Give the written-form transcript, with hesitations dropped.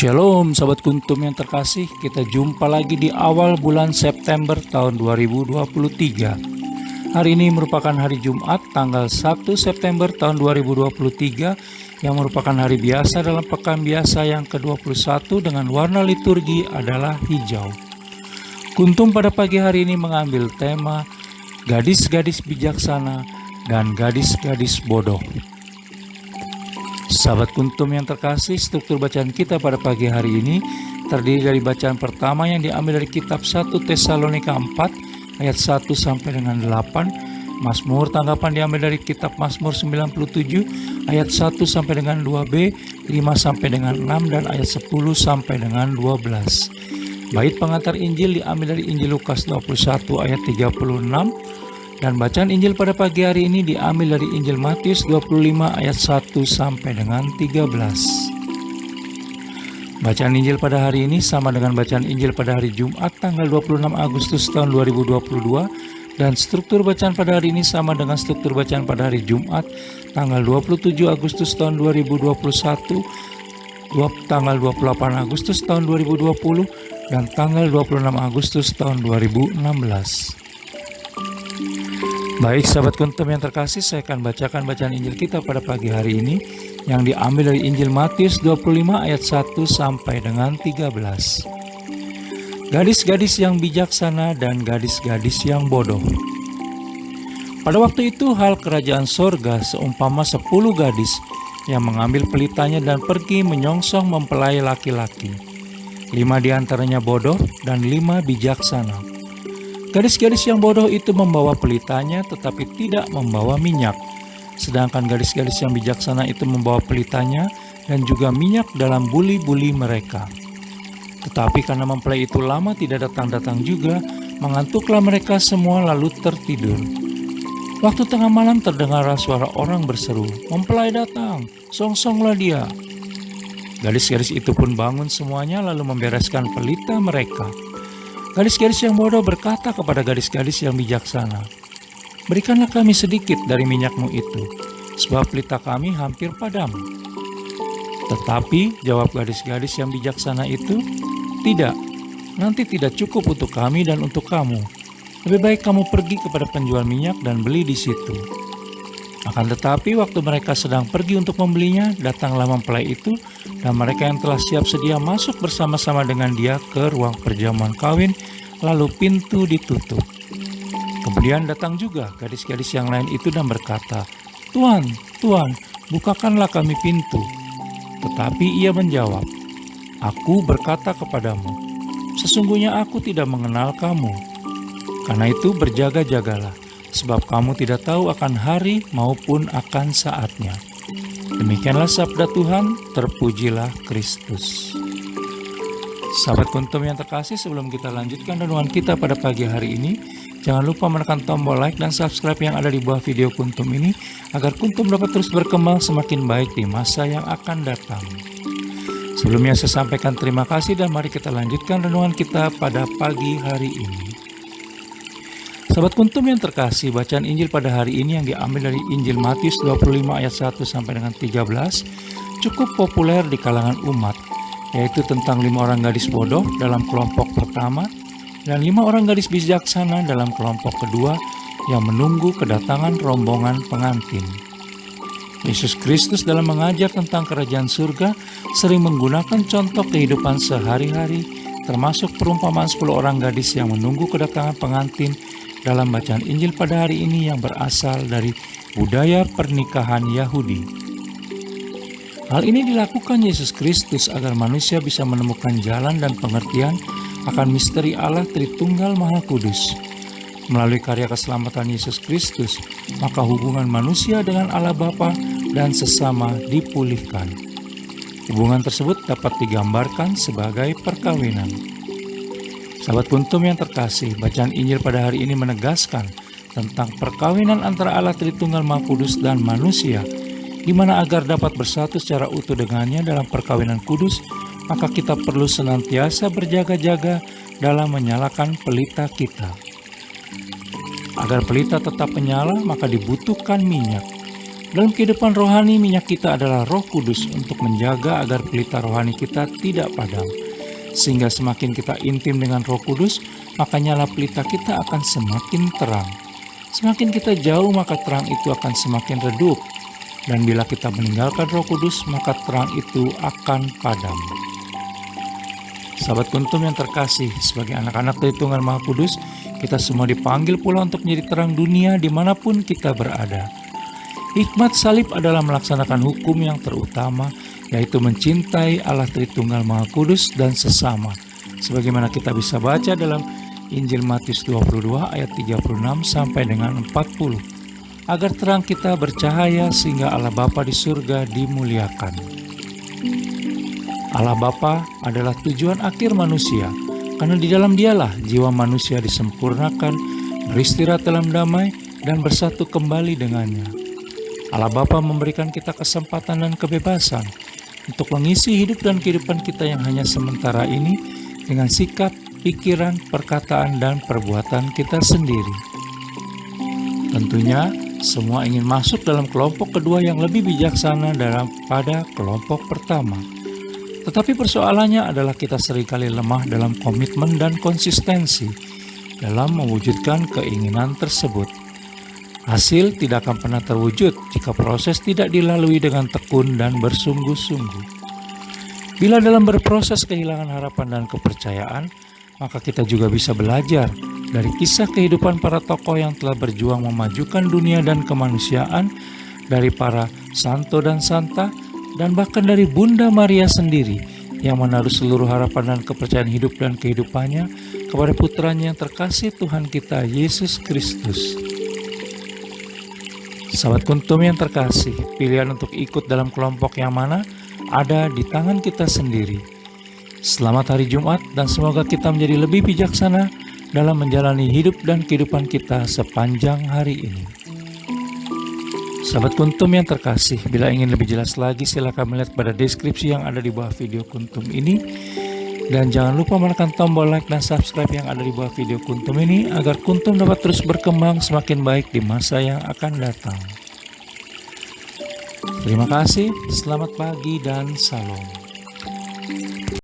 Shalom Sahabat Kuntum yang terkasih, kita jumpa lagi di awal bulan September tahun 2023. Hari ini merupakan hari Jumat tanggal 1 September tahun 2023 yang merupakan hari biasa dalam pekan biasa yang ke-21 dengan warna liturgi adalah hijau. Kuntum pada pagi hari ini mengambil tema gadis-gadis bijaksana dan gadis-gadis bodoh. Sahabat Kuntum yang terkasih, struktur bacaan kita pada pagi hari ini terdiri dari bacaan pertama yang diambil dari kitab 1 Tesalonika 4 ayat 1 sampai dengan 8, Mazmur tanggapan diambil dari kitab Mazmur 97 ayat 1 sampai dengan 2b, 5 sampai dengan 6 dan ayat 10 sampai dengan 12. Bait pengantar Injil diambil dari Injil Lukas 21 ayat 36. Dan bacaan Injil pada pagi hari ini diambil dari Injil Matius 25 ayat 1 sampai dengan 13. Bacaan Injil pada hari ini sama dengan bacaan Injil pada hari Jumat tanggal 26 Agustus tahun 2022, dan struktur bacaan pada hari ini sama dengan struktur bacaan pada hari Jumat tanggal 27 Agustus tahun 2021, tanggal 28 Agustus tahun 2020, dan tanggal 26 Agustus tahun 2016. Baik sahabat Kuntum yang terkasih, saya akan bacakan bacaan Injil kita pada pagi hari ini yang diambil dari Injil Matius 25 ayat 1 sampai dengan 13. Gadis-gadis yang bijaksana dan gadis-gadis yang bodoh. Pada waktu itu hal kerajaan sorga seumpama 10 gadis yang mengambil pelitanya dan pergi menyongsong mempelai laki-laki. 5 diantaranya bodoh dan 5 bijaksana. Gadis-gadis yang bodoh itu membawa pelitanya tetapi tidak membawa minyak. Sedangkan gadis-gadis yang bijaksana itu membawa pelitanya dan juga minyak dalam buli-buli mereka. Tetapi karena mempelai itu lama tidak datang-datang juga, mengantuklah mereka semua lalu tertidur. Waktu tengah malam terdengar suara orang berseru, "Mempelai datang, songsonglah dia." Gadis-gadis itu pun bangun semuanya lalu membereskan pelita mereka. Gadis-gadis yang bodoh berkata kepada gadis-gadis yang bijaksana, "Berikanlah kami sedikit dari minyakmu itu, sebab pelita kami hampir padam." Tetapi jawab gadis-gadis yang bijaksana itu, "Tidak, nanti tidak cukup untuk kami dan untuk kamu. Lebih baik kamu pergi kepada penjual minyak dan beli di situ." Akan tetapi waktu mereka sedang pergi untuk membelinya, datanglah mempelai itu, dan mereka yang telah siap sedia masuk bersama-sama dengan dia ke ruang perjamuan kawin, lalu pintu ditutup. Kemudian datang juga gadis-gadis yang lain itu dan berkata, "Tuan, Tuan, bukakanlah kami pintu." Tetapi ia menjawab, "Aku berkata kepadamu, sesungguhnya aku tidak mengenal kamu. Karena itu berjaga-jagalah, sebab kamu tidak tahu akan hari maupun akan saatnya." Demikianlah sabda Tuhan, terpujilah Kristus. Sahabat Kuntum yang terkasih, sebelum kita lanjutkan renungan kita pada pagi hari ini, jangan lupa menekan tombol like dan subscribe yang ada di bawah video Kuntum ini, agar Kuntum dapat terus berkembang semakin baik di masa yang akan datang. Sebelumnya saya sampaikan terima kasih dan mari kita lanjutkan renungan kita pada pagi hari ini. Sahabat Kuntum yang terkasih, bacaan Injil pada hari ini yang diambil dari Injil Matius 25 ayat 1 sampai dengan 13 cukup populer di kalangan umat, yaitu tentang 5 orang gadis bodoh dalam kelompok pertama dan 5 orang gadis bijaksana dalam kelompok kedua yang menunggu kedatangan rombongan pengantin. Yesus Kristus dalam mengajar tentang kerajaan surga sering menggunakan contoh kehidupan sehari-hari, termasuk perumpamaan 10 orang gadis yang menunggu kedatangan pengantin dalam bacaan Injil pada hari ini yang berasal dari budaya pernikahan Yahudi. Hal ini dilakukan Yesus Kristus agar manusia bisa menemukan jalan dan pengertian akan misteri Allah Tritunggal Maha Kudus. Melalui karya keselamatan Yesus Kristus, maka hubungan manusia dengan Allah Bapa dan sesama dipulihkan. Hubungan tersebut dapat digambarkan sebagai perkawinan. Sahabat Kuntum yang terkasih, bacaan Injil pada hari ini menegaskan tentang perkawinan antara Allah Tritunggal Maha Kudus dan manusia, di mana agar dapat bersatu secara utuh dengannya dalam perkawinan kudus, maka kita perlu senantiasa berjaga-jaga dalam menyalakan pelita kita. Agar pelita tetap menyala, maka dibutuhkan minyak. Dalam kehidupan rohani, minyak kita adalah Roh Kudus untuk menjaga agar pelita rohani kita tidak padam. Sehingga semakin kita intim dengan Roh Kudus, maka nyala pelita kita akan semakin terang. Semakin kita jauh, maka terang itu akan semakin redup. Dan bila kita meninggalkan Roh Kudus, maka terang itu akan padam. Sahabat Kuntum yang terkasih, sebagai anak-anak dari Tunggal Maha Kudus, kita semua dipanggil pula untuk menjadi terang dunia dimanapun kita berada. Hikmat salib adalah melaksanakan hukum yang terutama, yaitu mencintai Allah Tritunggal Maha Kudus dan sesama. Sebagaimana kita bisa baca dalam Injil Matius 22 ayat 36 sampai dengan 40. Agar terang kita bercahaya sehingga Allah Bapa di surga dimuliakan. Allah Bapa adalah tujuan akhir manusia, karena di dalam Dialah jiwa manusia disempurnakan, beristirahat dalam damai, dan bersatu kembali dengannya. Allah Bapa memberikan kita kesempatan dan kebebasan untuk mengisi hidup dan kehidupan kita yang hanya sementara ini dengan sikap, pikiran, perkataan, dan perbuatan kita sendiri. Tentunya, semua ingin masuk dalam kelompok kedua yang lebih bijaksana daripada kelompok pertama. Tetapi persoalannya adalah kita seringkali lemah dalam komitmen dan konsistensi dalam mewujudkan keinginan tersebut. Hasil tidak akan pernah terwujud jika proses tidak dilalui dengan tekun dan bersungguh-sungguh. Bila dalam berproses kehilangan harapan dan kepercayaan, maka kita juga bisa belajar dari kisah kehidupan para tokoh yang telah berjuang memajukan dunia dan kemanusiaan, dari para santo dan santa, dan bahkan dari Bunda Maria sendiri yang menaruh seluruh harapan dan kepercayaan hidup dan kehidupannya kepada putranya yang terkasih Tuhan kita Yesus Kristus. Sahabat Kuntum yang terkasih, pilihan untuk ikut dalam kelompok yang mana ada di tangan kita sendiri. Selamat hari Jumat dan semoga kita menjadi lebih bijaksana dalam menjalani hidup dan kehidupan kita sepanjang hari ini. Sahabat Kuntum yang terkasih, bila ingin lebih jelas lagi silakan melihat pada deskripsi yang ada di bawah video Kuntum ini. Dan jangan lupa menekan tombol like dan subscribe yang ada di bawah video Kuntum ini agar Kuntum dapat terus berkembang semakin baik di masa yang akan datang. Terima kasih, selamat pagi dan salam.